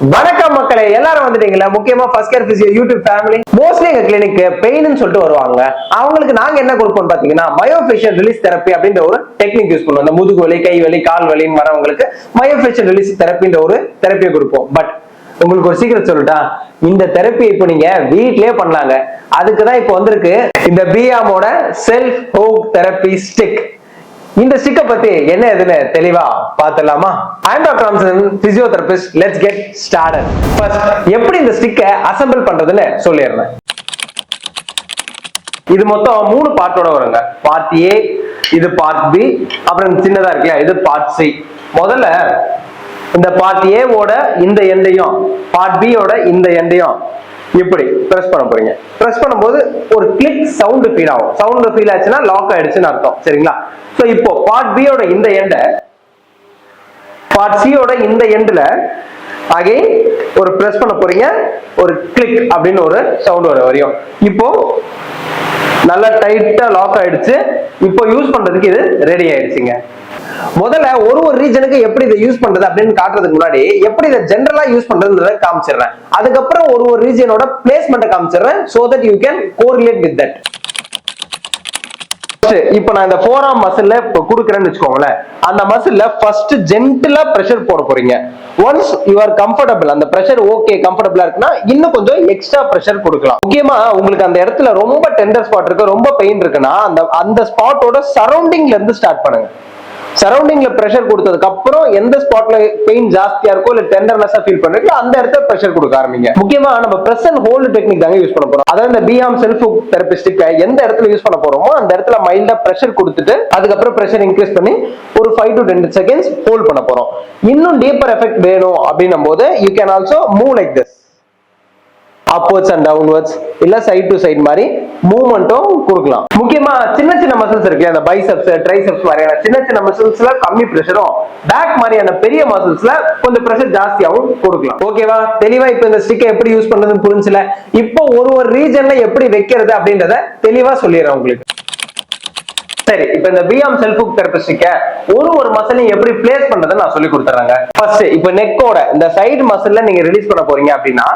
வணக்கம் மக்களே, எல்லாரும் வந்துட்டீங்களா? முக்கியமா first care physio YouTube family mostly எங்க கிளினிக்கு பெயின்னு சொல்லிட்டு வருவாங்க. அவங்களுக்கு நாங்க என்ன கொடுப்போம் பாத்தீங்கன்னா மயோஃபேஷியல் ரிலீஸ் தெரப்பி அப்படின்ற ஒரு டெக்னிக் யூஸ் பண்ணுவோம். இந்த முதுகு வலி, கை வலி, கால் வலின்னு வரவங்களுக்கு மயோஃபேஷியல் ரிலீஸ் தெரப்பின்ற ஒரு தெரப்பியை கொடுப்போம். பட் உங்களுக்கு ஒரு சீக்கிரம் சொல்லட்டா, இந்த தெரப்பி இப்போ நீங்க வீட்லயே பண்ணலாங்க. அதுக்குதான் இப்போ வந்திருக்கு இந்த பியாமோட செல்ஃப் ஹோக் தெரப்பி ஸ்டிக். இந்த ஸ்டிக்கை பத்தி என்ன எதுன்னு தெளிவா பார்த்துடலாமா? I am doctor Ramson, physiotherapist. Let's get started. First எப்படி இந்த ஸ்டிக்கை அசெம்பிள் பண்றதுன்னு சொல்லிடுறேன். இது மொத்தம் 3 பார்ட்டோட வருங்க. பார்ட் ஏ, இது பார்ட் பி, அப்புறம் சின்னதா இருக்குல்ல இது பார்ட் சி. முதல்ல இந்த பார்ட் ஏ ஓட இந்த எண்டையும் பார்ட் பி ஓட இந்த எண்டையும் இப்படி பிரஸ் பண்ண போறீங்க. பிரஸ் பண்ணும்போது ஒரு கிளிக் சவுண்ட் ஃபீல் ஆகும். சவுண்ட் ஃபீல் ஆச்சுன்னா லாக் ஆயிடுச்சுன்னு அர்த்தம். சரிங்களா? சோ இப்போ பார்ட் பி ஓட இந்த எண்ட பார்ட் சி ஓட இந்த எண்ட்ல அகைன் ஒரு பிரஸ் பண்ண போறீங்க. ஒரு கிளிக் அப்படின்னு ஒரு சவுண்ட் வர வரையும் இப்போ நல்லா டைட்டா லாக் ஆயிடுச்சு. இப்போ யூஸ் பண்றதுக்கு இது ரெடி ஆயிடுச்சுங்க. முதல்ல ஒரு ரீஜனுக்கு எப்படி இதை யூஸ் பண்றது அப்படின்னு காட்டுறதுக்கு முன்னாடி எப்படி இதை ஜெனரலா யூஸ் பண்றதுன்றத காமிச்சிடுறேன். அதுக்கப்புறம் ஒரு ரீஜனோட பிளேஸ்மெண்ட்டை காமிச்சிடுறேன். so that you can correlate with that. இப்போ நான் இந்த ஃபோர்ஆர்ம் மசில்ல இப்போ கொடுக்குறேன்னு வச்சுக்கோங்களேன். அந்த மசில்ல ஃபர்ஸ்ட் ஜென்டிலா பிரஷர் போட போறீங்க. ஒன்ஸ் யூ ஆர் கம்ஃபர்டபிள், அந்த பிரஷர் ஓகே கம்ஃபர்டபிளா இருக்குன்னா இன்னும் கொஞ்சம் எக்ஸ்ட்ரா பிரஷர் கொடுக்கலாம். முக்கியமா உங்களுக்கு அந்த இடத்துல ரொம்ப டெண்டர் ஸ்பாட் இருக்கு, ரொம்ப பெயின் இருக்குன்னா அந்த ஸ்பாட்டோட சரௌண்டிங்ல இருந்து ஸ்டார்ட் பண்ணுங்க. சரௌண்டிங்ல பிரஷர் கொடுத்ததுக்கு அப்புறம் எந்த ஸ்பாட்ல பெயின் ஜாஸ்தியா இருக்கோ இல்ல டெண்டர்னஸா ஃபீல் பண்றீங்களோ அந்த இடத்துல பிரஷர் கொடுக்க ஆரம்பிங்க. முக்கியமா நம்ம பிரஸ் அண்ட் ஹோல்ட் டெக்னிக் தாங்க யூஸ் பண்ண போறோம். அதாவது இந்த பியாம் செல்ஃப் ஹுக் தெரப்பி ஸ்டிக் எந்த இடத்துல யூஸ் பண்ண போறோமோ அந்த இடத்துல மைல்டா பிரஷர் கொடுத்துட்டு அதுக்கப்புறம் பிரஷர் இன்க்ரீஸ் பண்ணி ஒரு 5 to 10 செகண்ட்ஸ் ஹோல்ட் பண்ண போறோம். இன்னும் டீப்பர் எஃபெக்ட் வேணும் அப்படின்னும் போது you can also move like this, upwards and downwards, இல்ல சைடு டு சைடு மாதிரி மூவ்மெண்ட்டும் கொடுக்கலாம். முக்கியமா சின்ன சின்ன மசில்ஸ் இருக்குல்ல, இந்த பைசெப்ஸ், ட்ரைசெப்ஸ் மாதிரியான சின்ன சின்ன மசில்ஸ்ல கம்மி பிரஷரும், பேக் மாதிரியான பெரிய மசில்ஸ்ல கொஞ்சம் பிரஷர் ஜாஸ்தியாகவும் கொடுக்கலாம். ஓகேவா? தெளிவா இப்ப இந்த ஸ்டிக்கை எப்படி யூஸ் பண்றதுன்னு புரிஞ்சுல? இப்போ ஒரு ரீஜன்ல எப்படி வைக்கிறது அப்படின்றத தெளிவா சொல்லிடுறேன் உங்களுக்கு. சரி, இப்ப இந்த பியாம் செல்ஃப் ஹுக் தெரப்பி ஸ்டிக்கை ஒரு மசிலையும் எப்படி பிளேஸ் பண்றதை நான் சொல்லி கொடுத்துறேங்க. ஃபர்ஸ்ட் இப்ப நெக்கோட இந்த சைடு மசில்ல நீங்க ரிலீஸ் பண்ண போறீங்க அப்படின்னா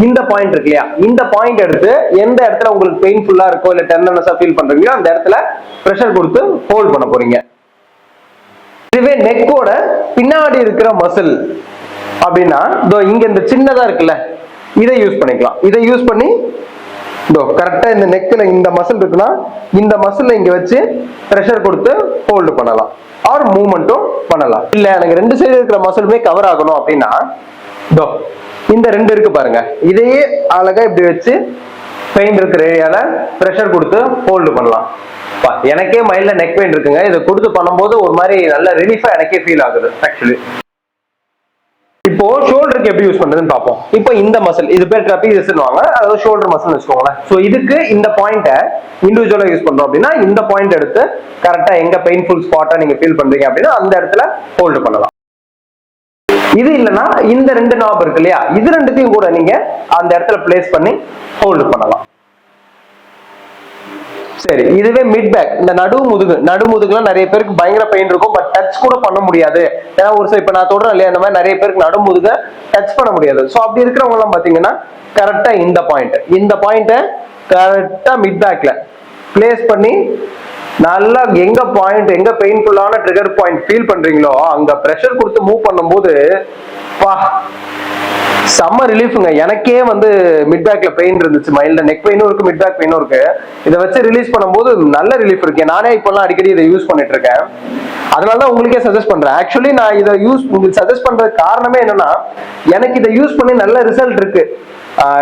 இந்த பாயிண்ட் இருக்கு இல்லையா, இந்த பாயிண்ட் எடுத்து எந்த இடத்துல உங்களுக்கு பெயின்ஃபுல்லா இருக்கோ இல்ல டெண்டர்னஸா ஃபீல் பண்றீங்களோ அந்த இடத்துல பிரஷர் கொடுத்து ஹோல்ட் பண்ண போறீங்க. இதுவே நெக்கோட பின்னாடி இருக்கிற மசில் அப்படின்னா இங்க இந்த சின்னதா இருக்குல்ல இதை யூஸ் பண்ணிக்கலாம். இதை யூஸ் பண்ணி கரெக்டா இந்த நெக்ல இந்த மசில் இருக்குன்னா இந்த மசில் இங்க வச்சு பிரஷர் கொடுத்து ஹோல்ட் பண்ணலாம் ஆர் மூவ்மெண்ட்டும் பண்ணலாம். இல்ல எனக்கு 2 சைடு இருக்கிற மசிலுமே கவர் ஆகணும் அப்படின்னா இந்த 2 இருக்கு பாருங்க, இதையே அழகா இப்படி வச்சு பெயின் இருக்கிற ஏரியால பிரஷர் கொடுத்து ஹோல்டு பண்ணலாம். எனக்கே மைண்ட்ல நெக் பெயின் இருக்குங்க, இதை கொடுத்து பண்ணும்போது ஒரு மாதிரி நல்ல ரிலீஃபா எனக்கே ஃபீல் ஆகுது ஆக்சுவலி. இப்போ ஷோல்டருக்கு எப்படி யூஸ் பண்றதுன்னு பார்ப்போம். இப்போ இந்த மசில் இது பேர் ட்ரபீசியஸ்னுவாங்க, அதாவது ஷோல்டர் மசில் வச்சுக்கோங்களேன். சோ இதுக்கு இந்த பாயிண்ட்டை இண்டிவிஜுவலா யூஸ் பண்றோம் அப்படின்னா இந்த பாயிண்ட் எடுத்து கரெக்டா எங்க பெயின்ஃபுல் ஸ்பாட்டா நீங்க ஃபீல் பண்றீங்க அப்படின்னா அந்த இடத்துல ஹோல்டு பண்ணலாம். இது இல்லைன்னா இந்த 2 நாப் இருக்கு இல்லையா, இது 2த்தையும் கூட நீங்க அந்த இடத்துல பிளேஸ் பண்ணி ஹோல்டு பண்ணலாம். சரி, இதுவே மிட் பேக், இந்த நடுமுதுகுலாம் நிறைய பேருக்கு பயங்கர பெயின் இருக்கும், பட் டச் கூட பண்ண முடியாது. ஏன்னா ஒரு இப்ப நான் தொடறேன் இல்லையா, அந்த மாதிரி நிறைய பேருக்கு நடுமுதுக டச் பண்ண முடியாது. சோ அப்படி இருக்கிறவங்க எல்லாம் பாத்தீங்கன்னா கரெக்டா இந்த பாயிண்ட கரெக்டா மிட் பேக்ல பிளேஸ் பண்ணி நல்லா எங்க பெயின்ஃபுல்லான ட்ரிகர் பாயிண்ட் ஃபீல் பண்றீங்களோ அங்க பிரஷர் கொடுத்து மூவ் பண்ணும்போது செம்ம ரிலீஃப்ங்க. எனக்கே மிட் பேக்ல பெயின் இருந்துச்சு, மைல்டா நெக் பெயினும் இருக்கு, மிட் பேக் பெயினும் இருக்கு. இதை வச்சு ரிலீஸ் பண்ணும்போது நல்ல ரிலீஃப் இருக்கு. நானே இப்பெல்லாம் அடிக்கடி இதை யூஸ் பண்ணிட்டு இருக்கேன். அதனாலதான் உங்களுக்கே சஜஸ்ட் பண்றேன். ஆக்சுவலி நான் இதை உங்களுக்கு சஜஸ்ட் பண்றதுக்கு காரணமே என்னன்னா எனக்கு இதை யூஸ் பண்ணி நல்ல ரிசல்ட் இருக்கு.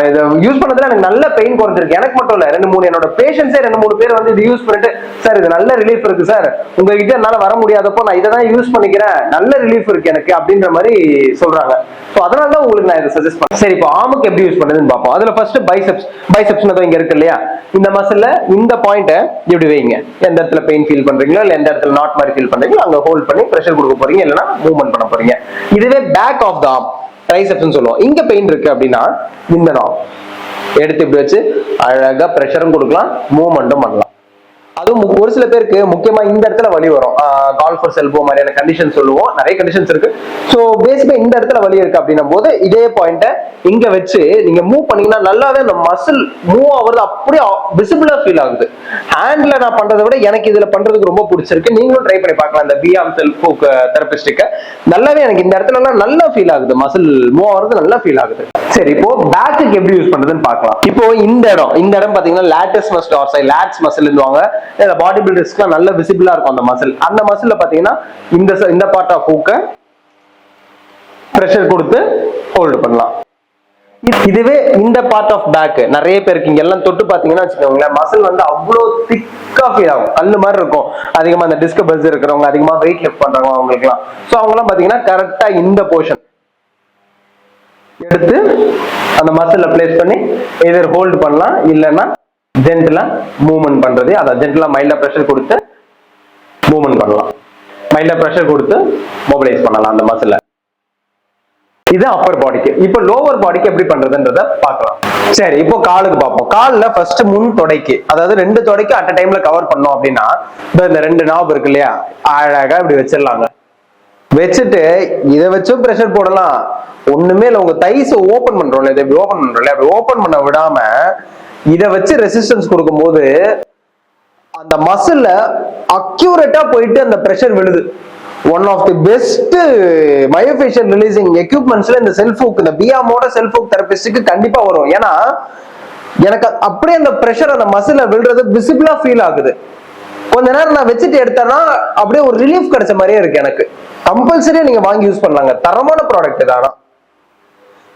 இதை யூஸ் பண்ணதுல எனக்கு நல்ல பெயின் குறைஞ்சிருக்கு. எனக்கு மட்டும் இல்ல, 2-3 என்னோட பேஷண்ட்ஸே 2-3 பேர் இது யூஸ் பண்ணிட்டு சார் இது நல்ல ரிலீஃப் இருக்கு சார், உங்ககிட்ட என்னால வர முடியாதப்போ நான் இதை தான் யூஸ் பண்ணிக்கிறேன், நல்ல ரிலீஃப் இருக்கு எனக்கு அப்படின்ற மாதிரி சொல்றாங்க. சோ அதனாலதான் உங்களுக்கு நான் இதை சஜஸ்ட் பண்ணேன். சரி, இப்போ ஆர்முக்கு எப்படி யூஸ் பண்ணுறதுன்னு பார்ப்போம். அதுல ஃபர்ஸ்ட் பைசெப்ஸ் இங்க இருக்கு இல்லையா, இந்த மசில்ல இந்த பாயிண்ட்டை இப்படி வைங்க. எந்த இடத்துல பெயின் ஃபீல் பண்றீங்களோ இல்ல எந்த இடத்துல நாட் மாதிரி ஃபீல் பண்றீங்களோ அங்க ஹோல்ட் பண்ணி பிரஷர் கொடுக்க போறீங்க, இல்லைன்னா மூவ்மெண்ட் பண்ண போறீங்க. இதுவே பேக் ஆஃப் த ஆர்ம், ட்ரைசெப்ஸ்னு சொல்லுவோம். இங்க பெயின் இருக்கு அப்படின்னா இந்த நாப் எடுத்து இப்படி வச்சு அழகா பிரஷரும் கொடுக்கலாம், மூவ்மெண்ட்டும் பண்ணலாம். அதுவும் ஒரு சில பேருக்கு முக்கியமா இந்த இடத்துல வலி வரும். கால் ஃபார் செல்போ மாதிரியான கண்டிஷன் சொல்லுவோம், நிறைய கண்டிஷன்ஸ் இருக்கு. ஸோ பேசிக்கா இந்த இடத்துல வலி இருக்கு அப்படின்னும் போது இதே பாயிண்ட்டை இங்க வச்சு நீங்க மூவ் பண்ணீங்கன்னா நல்லாவே அந்த மசில் மூவ் ஆகுறது அப்படியே விசிபிளா ஃபீல் ஆகுது. ஹேண்ட்ல நான் பண்றதை விட எனக்கு இதுல பண்றதுக்கு ரொம்ப பிடிச்சிருக்கு. நீங்களும் ட்ரை பண்ணி பார்க்கலாம் இந்த பியாம் செல்ஃப் ஹூக் தெரபிஸ்டிக்க. நல்லாவே எனக்கு இந்த இடத்துல எல்லாம் நல்லா ஃபீல் ஆகுது, மசில் மூவ் ஆகுறது நல்லா ஃபீல் ஆகுது. சரி, இப்போ பேக்குக்கு எப்படி யூஸ் பண்றதுன்னு பார்க்கலாம். இப்போ இந்த இடம் பாத்தீங்கன்னா லேட்டஸ் மசில் ஆர் சை லேட்ஸ் மசில்னுவாங்க. பாடி பில்டர்ஸ்க்குலாம் நல்ல விசிபிளா இருக்கும் அந்த மசில். அந்த மசில்ல பாத்தீங்கன்னா இந்த பார்ட் ஆஃப் ஹூக்க பிரஷர் கொடுத்து ஹோல்ட் பண்ணலாம். இதுவே இந்த பார்ட் ஆஃப் பேக் நிறைய பேருக்கு இங்க எல்லாம் தொட்டு பாத்தீங்கன்னா வச்சுக்கோங்களேன், மசில் வந்து அவ்வளோ திக்கா ஃபீல் ஆகும், கல்லு மாதிரி இருக்கும். அதிகமா அந்த டிஸ்கபல்ஸ் இருக்கிறவங்க, அதிகமா வெயிட் லிஃப்ட் பண்றவங்க அவங்களுக்குலாம். ஸோ அவங்கலாம் பாத்தீங்கன்னா கரெக்டா இந்த போர்ஷன் எடுத்து அந்த மசில்ல பிளேஸ் பண்ணி எதர் ஹோல்ட் பண்ணலாம், இல்லைன்னா ஜென்டலா மூவ்மெண்ட் பண்றது. அதான் ஜென்டலா மைல்டா பிரஷர் கொடுத்து மூவ்மெண்ட் பண்ணலாம், மைல்டா பிரஷர் கொடுத்து மொபிலைஸ் பண்ணலாம் அந்த மசில்ல. இது அப்பர் பாடிக்கு. இப்போ லோவர் பாடிக்கு எப்படி பண்றதுன்றத பார்க்கலாம். சரி, இப்போ காலுக்கு பார்ப்போம். கால்ல ஃபர்ஸ்ட் முன் தொடைக்கு, அதாவது 2 தொடைக்கு அட் டைம்ல கவர் பண்ணோம் அப்படின்னா இந்த 2 நாப் இருக்கு இல்லையா, அழகா இப்படி வச்சிடலாங்க. வச்சுட்டு இதை வச்சும் பிரஷர் போடலாம். ஒண்ணுமே இல்லை, உங்க தைஸ் ஓபன் பண்றோம்ல, இதை ஓபன் பண்றோம்ல, அப்படி ஓபன் பண்ண விடாம இதை வச்சு ரெசிஸ்டன்ஸ் கொடுக்கும்போது அந்த மசில்ல அக்யூரேட்டா போயிட்டு அந்த பிரஷர் விழுது. One of the best myofascial releasing எக்யூப்மெண்ட்ஸ்ல இந்த செல்ஃப் ஹூக், இந்த பியாமோட செல்ஃப் ஹூக் தெரபிஸ்டுக்கு கண்டிப்பா வரும். ஏன்னா எனக்கு அப்படியே அந்த பிரஷர் அந்த மசில்ல விழுறது விசிபிளா ஃபீல் ஆகுது. கொஞ்ச நேரம் நான் வச்சுட்டு எடுத்தேன்னா அப்படியே ஒரு ரிலீஃப் கிடைச்ச மாதிரியே இருக்கு எனக்கு. கம்பல்சரியா நீங்க வாங்கி யூஸ் பண்ணலாங்க, தரமான ப்ராடக்ட் தானா.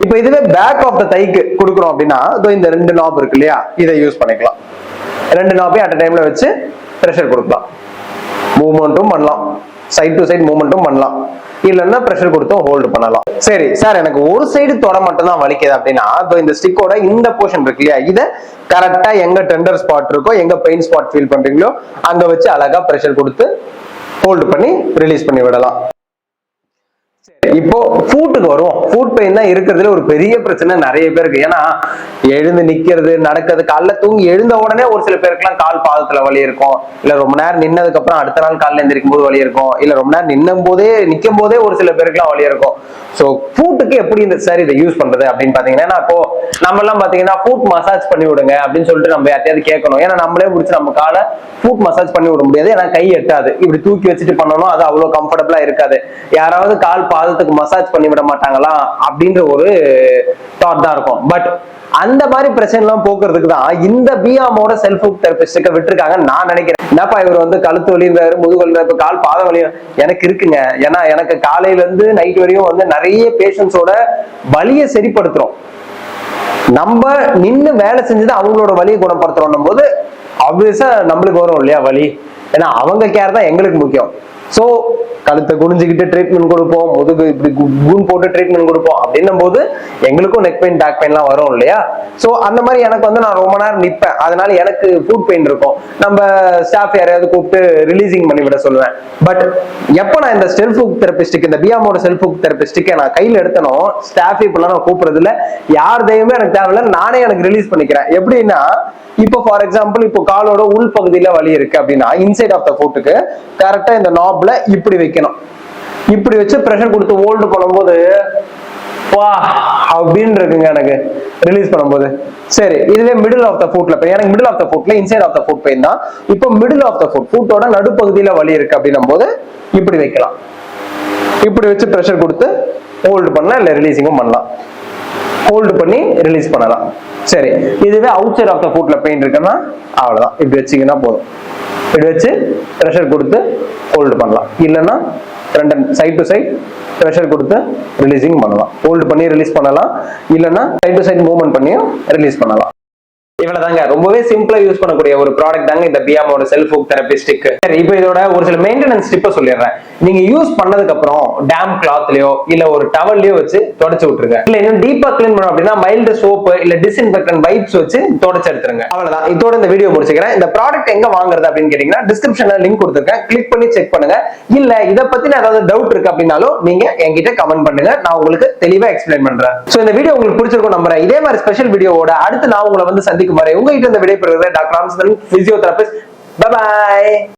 இப்போ இதுவே பேக் ஆஃப் த தைக்கு கொடுக்குறோம் அப்படின்னா இந்த 2 நாப் இருக்கு இல்லையா, இதை யூஸ் பண்ணிக்கலாம். 2 நாப்பையும் அட் டைம்ல வச்சு பிரஷர் கொடுக்கலாம், மூவ்மெண்ட்டும் பண்ணலாம், சைட் டு சைட் மூவ்மெண்ட்டும் பண்ணலாம், இல்லைன்னா பிரஷர் கொடுத்தும் ஹோல்டு பண்ணலாம். சரி சார், எனக்கு ஒரு சைடு தொட மட்டும் தான் வலிக்குது அப்படின்னா இந்த ஸ்டிக்கோட இந்த போர்ஷன் இருக்கு இல்லையா, இதை கரெக்டா எங்க டெண்டர் ஸ்பாட் இருக்கோ, எங்க பெயின் ஸ்பாட் ஃபீல் பண்றீங்களோ அங்க வச்சு அழகா பிரஷர் கொடுத்து ஹோல்டு பண்ணி ரிலீஸ் பண்ணி விடலாம். இப்போ ஃபூட்டுக்கு வருவோம். ஃபூட் பெயின் தான் இருக்கிறதுல ஒரு பெரிய பிரச்சனை நிறைய பேருக்கு. ஏன்னா எழுந்து நிக்கிறது, நடக்கிறது, காலைல தூங்கி எழுந்த உடனே ஒரு சில பேருக்குலாம் கால் பாதத்துல வலி இருக்கும், இல்ல ரொம்ப நேரம் நின்னதுக்கு அப்புறம் அடுத்த நாள் காலைல எந்திரிக்கும் போது வலி இருக்கும், இல்ல ரொம்ப நேரம் நிக்கும் போதே ஒரு சில பேருக்குலாம் வலி இருக்கும். சோ ஃபூட்டுக்கு எப்படி இந்த சார் இதை யூஸ் பண்றது அப்படின்னு பாத்தீங்கன்னா, இப்போ நம்ம எல்லாம் பாத்தீங்கன்னா ஃபூட் மசாஜ் பண்ணி விடுங்க அப்படின்னு சொல்லிட்டு நம்ம யார்ட்டையாவது கேட்கணும். ஏன்னா நம்மளே பிடிச்சி நம்ம காலை ஃபூட் மசாஜ் பண்ணி விட முடியாது, ஏன்னா கை எட்டாது. இப்படி தூக்கி வச்சுட்டு பண்ணணும், அது அவ்வளவு கம்ஃபர்டபுளா இருக்காது. யாராவது கால் பாதத்துக்கு மசாஜ் பண்ணி விட மாட்டாங்களா அப்படின்ற ஒரு தாட் தான் இருக்கும். பட் அந்த மாதிரி பிரச்சனை எல்லாம் போக்குறதுக்கு தான் இந்த பியாமோட செல்ஃப் ஹூக் தெரபிஸ்டுக்க விட்டுருக்காங்க நான் நினைக்கிறேன். என்னப்பா இவர் வந்து கழுத்து வலின்றாரு, முதுகு வலின்றாரு, கால் பாத வலி எனக்கு இருக்குங்க. ஏன்னா எனக்கு காலையில இருந்து நைட் வரையும் வந்து நிறைய பேஷண்ட்ஸோட வலியை சரிப்படுத்துறோம். நம்ம நின்று வேலை செஞ்சுதான் அவங்களோட வலியை குணப்படுத்துறோம் போது ஆப்வியஸா நம்மளுக்கு வரும் இல்லையா வலி. ஏன்னா அவங்க கேர் தான் எங்களுக்கு முக்கியம். சோ கழுத்தை குனிஞ்சுக்கிட்டு ட்ரீட்மெண்ட் கொடுப்போம், முதுகு இப்படி கூன் போட்டு ட்ரீட்மெண்ட் கொடுப்போம் அப்படின்னும் போது எங்களுக்கும் நெக் பெயின், பேக் பெயின்லாம் வரும் இல்லையா. சோ அந்த மாதிரி எனக்கு வந்து நான் ரொம்ப நேரம் நிற்பேன், அதனால எனக்கு ஃபுட் பெயின் இருக்கும். நம்ம ஸ்டாஃப் யாரையாவது கூப்பிட்டு ரிலீசிங் பண்ணி விட சொல்லுவேன். பட் எப்போ நான் இந்த செல்ஃப் ஹூக் தெரபிஸ்டிக், இந்த பியாமோட செல்ஃப் ஹூக் தெரபிஸ்டிக்கை நான் கையில் எடுத்தனோ, ஸ்டாஃப் இப்பெல்லாம் நான் கூப்பிடுறது இல்லை, யார் தெய்வமே எனக்கு தேவையில்லை, நானே எனக்கு ரிலீஸ் பண்ணிக்கிறேன். எப்படின்னா இப்போ ஃபார் எக்ஸாம்பிள் இப்போ காலோட உள் பகுதியில வலி இருக்கு அப்படின்னா இன்சைட் ஆஃப் த ஃபுட்டுக்கு கரெக்டா இந்த நாப்ல இப்படி வைக்கணும். இப்படி வச்சு பிரஷர் கொடுத்து ஹோல்டு பண்ணும்போது வா அப்படின்னு இருக்குங்க எனக்கு ரிலீஸ் பண்ணும்போது. சரி, இதுவே மிடில் ஆஃப் த ஃபுட்ல பெயின், எனக்கு மிடில் ஆஃப் த ஃபுட்ல inside of the foot pain தான். இப்போ மிடில் ஆஃப் த ஃபுட்டோட நடுப்பகுதியில வலி இருக்கு அப்படின்னும் போது இப்படி வைக்கலாம். இப்படி வச்சு பிரஷர் கொடுத்து ஹோல்டு பண்ணலாம், இல்ல ரிலீசிங்கும் பண்ணலாம், ஹோல்டு பண்ணி ரிலீஸ் பண்ணலாம். சரி, இதுவே அவுட் சைட் ஆஃப் த ஃபுட்ல பெயின் இருக்குன்னா அவ்வளவுதான், இப்படி வச்சீங்கன்னா போதும். இப்படி வச்சு பிரஷர் கொடுத்து ஹோல்டு பண்ணலாம், இல்லைன்னா 2 சைட் டு சைட் பிரஷர் கொடுத்து ரிலீசிங் பண்ணலாம், ஹோல்டு பண்ணி ரிலீஸ் பண்ணலாம், இல்லைன்னா சைட் டு சைட் மூவ்மெண்ட் பண்ணியும் ரிலீஸ் பண்ணலாம். இவ்வளவுதாங்க, ரொம்பவே சிம்பிளா யூஸ் பண்ணக்கூடிய ஒரு ப்ராடக்ட் தாங்க இந்த பியாமோட செல்ஃப் ஹூக் தெரபிஸ்டிக். சரி, இப்போ இதோட ஒரு சில மெயின்டெனன்ஸ் டிப்பை சொல்லிடுறேன். நீங்க யூஸ் பண்ணதுக்கு அப்புறம் டேம் கிளாத்லயோ இல்ல ஒரு டவல்லயோ வச்சு தொடச்சு விட்டுருங்க. இல்ல இன்னும் டீப்பா கிளீன் பண்ணணும் அப்படின்னா மைல்டு சோப் இல்ல டிஸ்இன்ஃபெக்டன்ட் வைப்ஸ் வச்சு தொடச்சு எடுத்துருங்க. அவ்வளவுதான், இதோட இந்த வீடியோ முடிச்சுக்கிறேன். இந்த ப்ராடக்ட் எங்க வாங்குறது அப்படின்னு கேட்டீங்கன்னா டிஸ்கிரிப்ஷன்ல லிங்க் கொடுத்துருக்கேன், கிளிக் பண்ணி செக் பண்ணுங்க. இல்ல இதை பத்தின ஏதாவது டவுட் இருக்கு அப்படின்னாலும் நீங்க என்கிட்ட கமெண்ட் பண்ணுங்க, நான் உங்களுக்கு தெளிவா எக்ஸ்பிளைன் பண்றேன். சோ இந்த வீடியோ உங்களுக்கு பிடிச்சிருக்கும் நம்புறேன். இதே மாதிரி ஸ்பெஷல் வீடியோவோட அடுத்து நான் உங்களை வந்து சந்திக்கும் வரை உங்ககிட்ட இந்த விடைபெறுவது டாக்டர் ராமச்சந்திரன், பிசியோதெரபிஸ்ட். பாய்.